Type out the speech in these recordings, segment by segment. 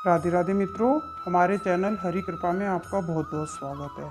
राधे राधे मित्रों, हमारे चैनल हरि कृपा में आपका बहुत बहुत स्वागत है।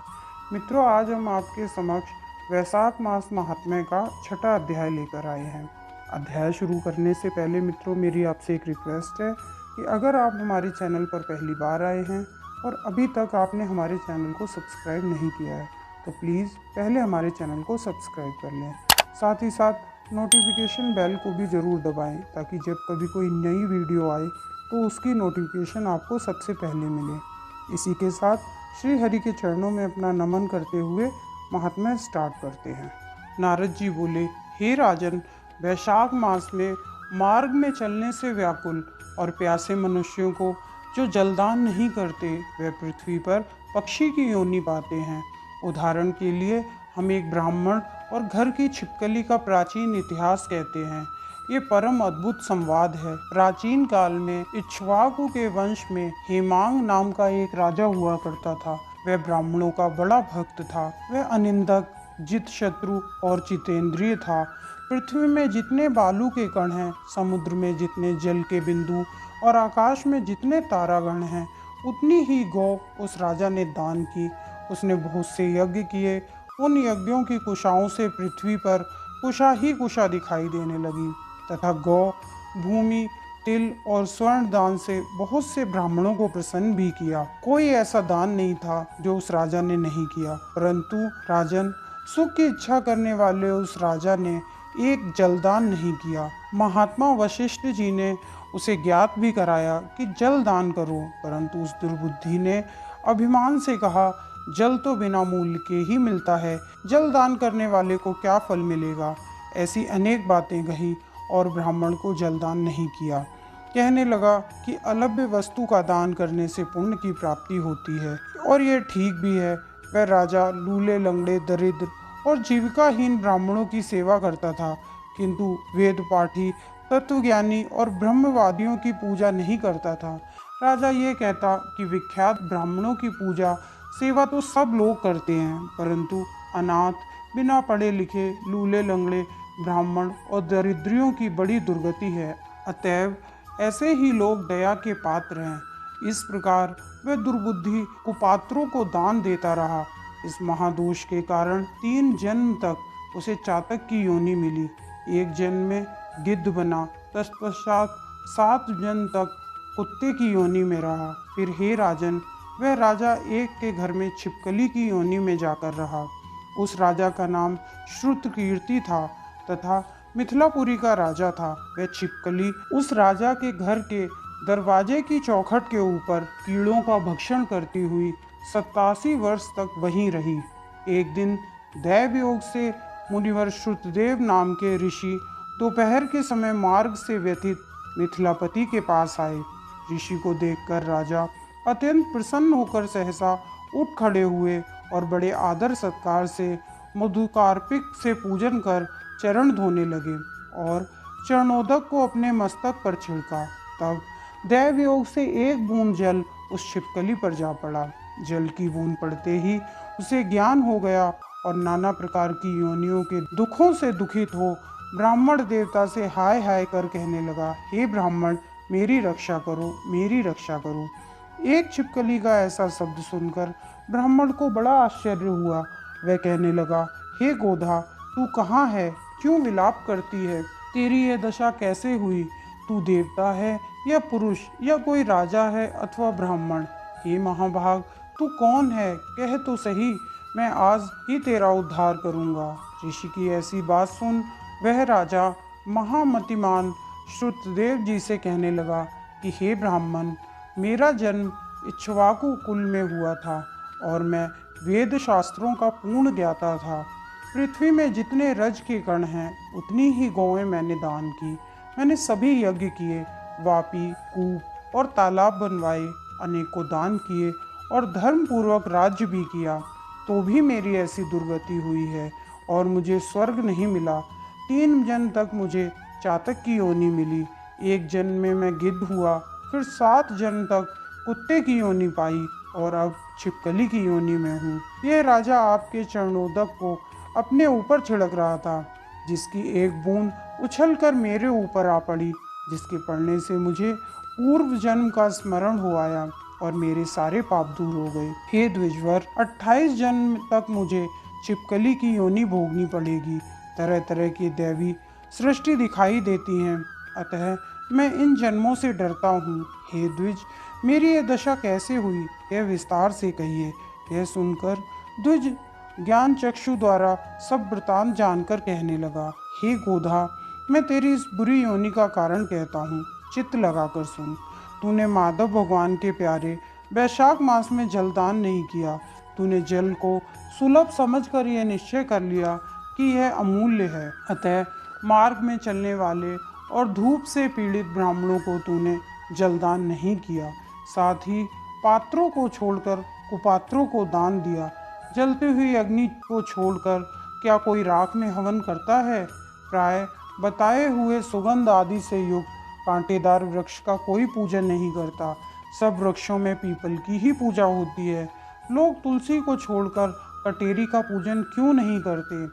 मित्रों, आज हम आपके समक्ष वैशाख मास महात्म्य का छठा अध्याय लेकर आए हैं। अध्याय शुरू करने से पहले मित्रों, मेरी आपसे एक रिक्वेस्ट है कि अगर आप हमारे चैनल पर पहली बार आए हैं और अभी तक आपने हमारे चैनल को सब्सक्राइब नहीं किया है तो प्लीज़ पहले हमारे चैनल को सब्सक्राइब कर लें। साथ ही साथ नोटिफिकेशन बेल को भी ज़रूर दबाएं ताकि जब कभी कोई नई वीडियो आए तो उसकी नोटिफिकेशन आपको सबसे पहले मिले। इसी के साथ श्री हरि के चरणों में अपना नमन करते हुए महात्म्य स्टार्ट करते हैं। नारद जी बोले, हे राजन, वैशाख मास में मार्ग में चलने से व्याकुल और प्यासे मनुष्यों को जो जलदान नहीं करते वे पृथ्वी पर पक्षी की योनि पाते हैं। उदाहरण के लिए हम एक ब्राह्मण और घर की छिपकली का प्राचीन इतिहास कहते हैं। ये परम अद्भुत संवाद है। प्राचीन काल में इक्ष्वाकु के वंश में हेमांग नाम का एक राजा हुआ करता था। वह ब्राह्मणों का बड़ा भक्त था। वह अनिंदक, जित शत्रु और जितेंद्रिय था। पृथ्वी में जितने बालू के कण हैं, समुद्र में जितने जल के बिंदु और आकाश में जितने तारागण हैं, उतनी ही गौ उस राजा ने दान की। उसने बहुत से यज्ञ किए। उन यज्ञों की कुशाओं से पृथ्वी पर कुशा ही कुशा दिखाई देने लगी तथा गौ, भूमि, तिल और स्वर्ण दान से बहुत से ब्राह्मणों को प्रसन्न भी किया। कोई ऐसा दान नहीं था जो उस राजा ने नहीं किया। परंतु राजन, सुख की इच्छा करने वाले उस राजा ने एक जलदान नहीं किया। महात्मा वशिष्ठ जी ने उसे ज्ञात भी कराया कि जल दान करो, परंतु उस दुर्बुद्धि ने अभिमान से कहा, जल तो बिना मूल्य के ही मिलता है, जल दान करने वाले को क्या फल मिलेगा। ऐसी अनेक बातें कही और ब्राह्मण को जलदान नहीं किया। कहने लगा कि अलभ्य वस्तु का दान करने से पुण्य की प्राप्ति होती है और ये ठीक भी है। वह राजा लूले, लंगड़े, दरिद्र और जीविकाहीन ब्राह्मणों की सेवा करता था, किंतु वेद पाठी, तत्वज्ञानी और ब्रह्मवादियों की पूजा नहीं करता था। राजा ये कहता कि विख्यात ब्राह्मणों की पूजा सेवा तो सब लोग करते हैं, परंतु अनाथ, बिना पढ़े लिखे, लूले लंगड़े ब्राह्मण और दरिद्रियों की बड़ी दुर्गति है। अतएव ऐसे ही लोग दया के पात्र हैं। इस प्रकार वह दुर्बुद्धि कुपात्रों को दान देता रहा। इस महादोष के कारण 3 जन्म तक उसे चातक की योनि मिली। एक जन्म में गिद्ध बना, तत्पश्चात 7 जन्म तक कुत्ते की योनि में रहा। फिर हे राजन, वह राजा एक के घर में छिपकली की योनि में जाकर रहा। उस राजा का नाम श्रुतकीर्ति था तथा मिथिलापुरी का राजा था। वह छिपकली उस राजा के घर के दरवाजे की चौखट के ऊपर कीड़ों का भक्षण करती हुई 87 वर्ष तक वहीं रही। एक दिन दैव योग से मुनिवर श्रुतदेव नाम के ऋषि दोपहर के समय मार्ग से व्यथित मिथिलापति के पास आए। ऋषि को देखकर राजा अत्यंत प्रसन्न होकर सहसा उठ खड़े हुए और बड़े आदर सत्कार से मधुकार्पिक से पूजन कर चरण धोने लगे और चरणोदक को अपने मस्तक पर छिड़का। तब दैव योग से एक बूंद जल उस छिपकली पर जा पड़ा। जल की बूंद पड़ते ही उसे ज्ञान हो गया और नाना प्रकार की योनियों के दुखों से दुखित हो ब्राह्मण देवता से हाय हाय कर कहने लगा, हे ब्राह्मण, मेरी रक्षा करो, मेरी रक्षा करो। एक छिपकली का ऐसा शब्द सुनकर ब्राह्मण को बड़ा आश्चर्य हुआ। वह कहने लगा, हे गोधा, तू कहाँ है? क्यों विलाप करती है? तेरी यह दशा कैसे हुई? तू देवता है या पुरुष या कोई राजा है अथवा ब्राह्मण? हे महाभाग, तू कौन है? कह तो सही, मैं आज ही तेरा उद्धार करूँगा। ऋषि की ऐसी बात सुन वह राजा महामतिमान श्रुतदेव जी से कहने लगा कि हे ब्राह्मण, मेरा जन्म इक्ष्वाकु कुल में हुआ था और मैं वेद शास्त्रों का पूर्ण ज्ञाता था। पृथ्वी में जितने रज के कण हैं उतनी ही गौएं मैंने दान की। मैंने सभी यज्ञ किए, वापी, कूप और तालाब बनवाए, अनेकों दान किए और धर्म पूर्वक राज्य भी किया, तो भी मेरी ऐसी दुर्गति हुई है और मुझे स्वर्ग नहीं मिला। 3 जन्म तक मुझे चातक की योनि मिली। एक जन्म में मैं गिद्ध हुआ, फिर 7 जन्म तक कुत्ते की योनि पाई और अब छिपकली की योनि में हूँ। यह राजा आपके चरणोदक को अपने ऊपर छिड़क रहा था, जिसकी एक बूंद उछलकर मेरे ऊपर आ पड़ी, जिसके पड़ने से मुझे पूर्व जन्म का स्मरण हो आया और मेरे सारे पाप दूर हो गए। हे द्विजवर, 28 जन्म तक मुझे छिपकली की योनि भोगनी पड़ेगी। तरह तरह की दैवी सृष्टि दिखाई देती हैं, अतः मैं इन जन्मों से डरता हूँ। हे द्विज, मेरी यह दशा कैसे हुई, यह विस्तार से कहिए। यह सुनकर द्विज ज्ञान चक्षु द्वारा सब वृतांत जानकर कहने लगा, हे गोधा, मैं तेरी इस बुरी योनि का कारण कहता हूँ, चित्त लगाकर सुन। तूने माधव भगवान के प्यारे वैशाख मास में जलदान नहीं किया। तूने जल को सुलभ समझकर यह निश्चय कर लिया कि यह अमूल्य है, अतः मार्ग में चलने वाले और धूप से पीड़ित ब्राह्मणों को तूने जलदान नहीं किया। साथ ही पात्रों को छोड़कर कुपात्रों को दान दिया। जलती हुई अग्नि को छोड़कर क्या कोई राख में हवन करता है? प्राय बताए हुए सुगंध आदि से युक्त कांटेदार वृक्ष का कोई पूजन नहीं करता। सब वृक्षों में पीपल की ही पूजा होती है। लोग तुलसी को छोड़कर कटेरी का पूजन क्यों नहीं करते?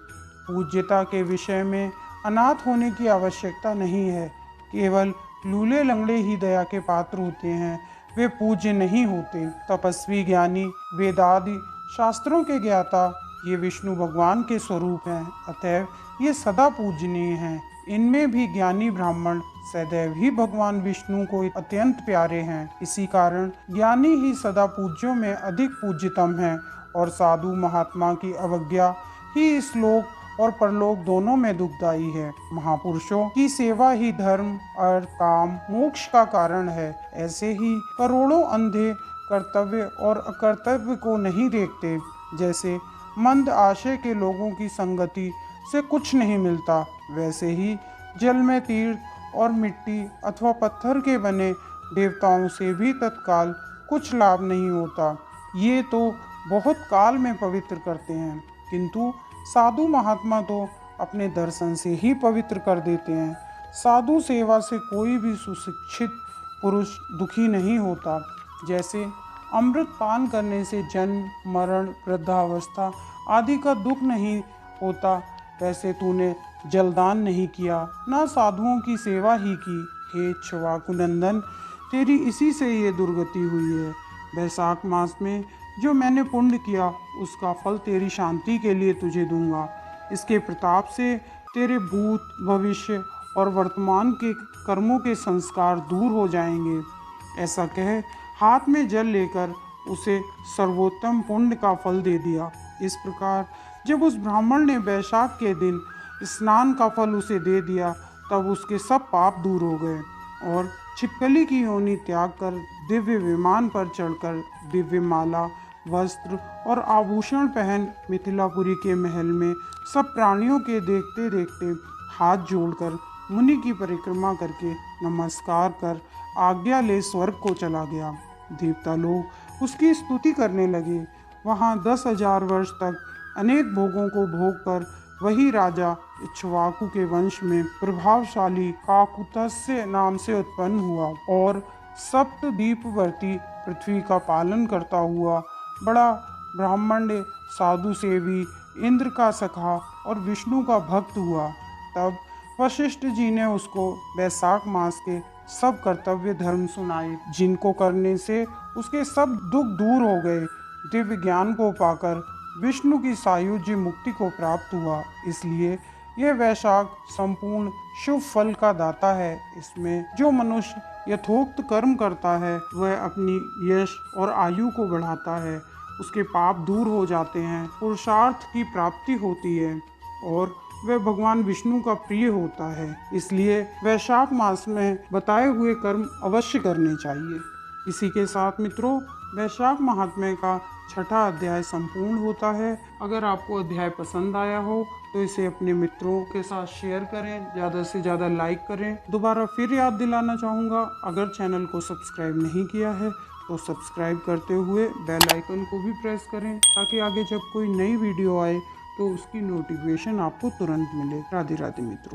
पूज्यता के विषय में अनाथ होने की आवश्यकता नहीं है। केवल लूले लंगड़े ही दया के पात्र होते हैं, वे पूज्य नहीं होते। तपस्वी ज्ञानी वेदादि शास्त्रों के ज्ञाता ये विष्णु भगवान के स्वरूप हैं, अतएव ये सदा पूजनीय हैं। इनमें भी ज्ञानी ब्राह्मण सदैव ही भगवान विष्णु को अत्यंत प्यारे हैं। इसी कारण ज्ञानी ही सदा पूज्यों में अधिक पूज्यतम हैं और साधु महात्मा की अवज्ञा ही इस लोक और परलोक दोनों में दुखदायी है। महापुरुषों की सेवा ही धर्म, अर्थ, काम, मोक्ष का कारण है। ऐसे ही करोड़ों अंधे कर्तव्य और अकर्तव्य को नहीं देखते। जैसे मंद आशय के लोगों की संगति से कुछ नहीं मिलता, वैसे ही जल में तीर्थ और मिट्टी अथवा पत्थर के बने देवताओं से भी तत्काल कुछ लाभ नहीं होता। ये तो बहुत काल में पवित्र करते हैं, किंतु साधु महात्मा तो अपने दर्शन से ही पवित्र कर देते हैं। साधु सेवा से कोई भी सुशिक्षित पुरुष दुखी नहीं होता। जैसे अमृत पान करने से जन्म, मरण, वृद्धावस्था आदि का दुख नहीं होता, वैसे तूने जलदान नहीं किया, ना साधुओं की सेवा ही की। हे इक्ष्वाकुनंदन, तेरी इसी से ये दुर्गति हुई है। वैशाख मास में जो मैंने पुण्य किया उसका फल तेरी शांति के लिए तुझे दूंगा। इसके प्रताप से तेरे भूत, भविष्य और वर्तमान के कर्मों के संस्कार दूर हो जाएंगे। ऐसा कह हाथ में जल लेकर उसे सर्वोत्तम पुण्य का फल दे दिया। इस प्रकार जब उस ब्राह्मण ने वैशाख के दिन स्नान का फल उसे दे दिया, तब उसके सब पाप दूर हो गए और छिपकली की योनि त्याग कर दिव्य विमान पर चढ़कर दिव्य माला, वस्त्र और आभूषण पहन मिथिलापुरी के महल में सब प्राणियों के देखते देखते हाथ जोड़कर मुनि की परिक्रमा करके नमस्कार कर आज्ञा ले स्वर्ग को चला गया। देवता लोग उसकी स्तुति करने लगे। वहाँ 10,000 वर्ष तक अनेक भोगों को भोग कर वही राजा इक्ष्वाकु के वंश में प्रभावशाली काकुत्स्य नाम से उत्पन्न हुआ और सप्तद्वीपवर्ती पृथ्वी का पालन करता हुआ बड़ा ब्राह्मण्य, साधु सेवी, इंद्र का सखा और विष्णु का भक्त हुआ। तब वशिष्ठ जी ने उसको वैशाख मास के सब कर्तव्य धर्म सुनाए, जिनको करने से उसके सब दुख दूर हो गए। दिव्य ज्ञान को पाकर विष्णु की सायुज्य मुक्ति को प्राप्त हुआ। इसलिए यह वैशाख संपूर्ण शुभ फल का दाता है। इसमें जो मनुष्य यथोक्त कर्म करता है वह अपनी यश और आयु को बढ़ाता है, उसके पाप दूर हो जाते हैं, पुरुषार्थ की प्राप्ति होती है और वह भगवान विष्णु का प्रिय होता है। इसलिए वैशाख मास में बताए हुए कर्म अवश्य करने चाहिए। इसी के साथ मित्रों, वैशाख महात्म्य का 6ठा अध्याय संपूर्ण होता है। अगर आपको अध्याय पसंद आया हो तो इसे अपने मित्रों के साथ शेयर करें, ज़्यादा से ज़्यादा लाइक करें। दोबारा फिर याद दिलाना चाहूँगा, अगर चैनल को सब्सक्राइब नहीं किया है तो सब्सक्राइब करते हुए बेल आइकन को भी प्रेस करें, ताकि आगे जब कोई नई वीडियो आए तो उसकी नोटिफिकेशन आपको तुरंत मिले। राधे राधे मित्रों।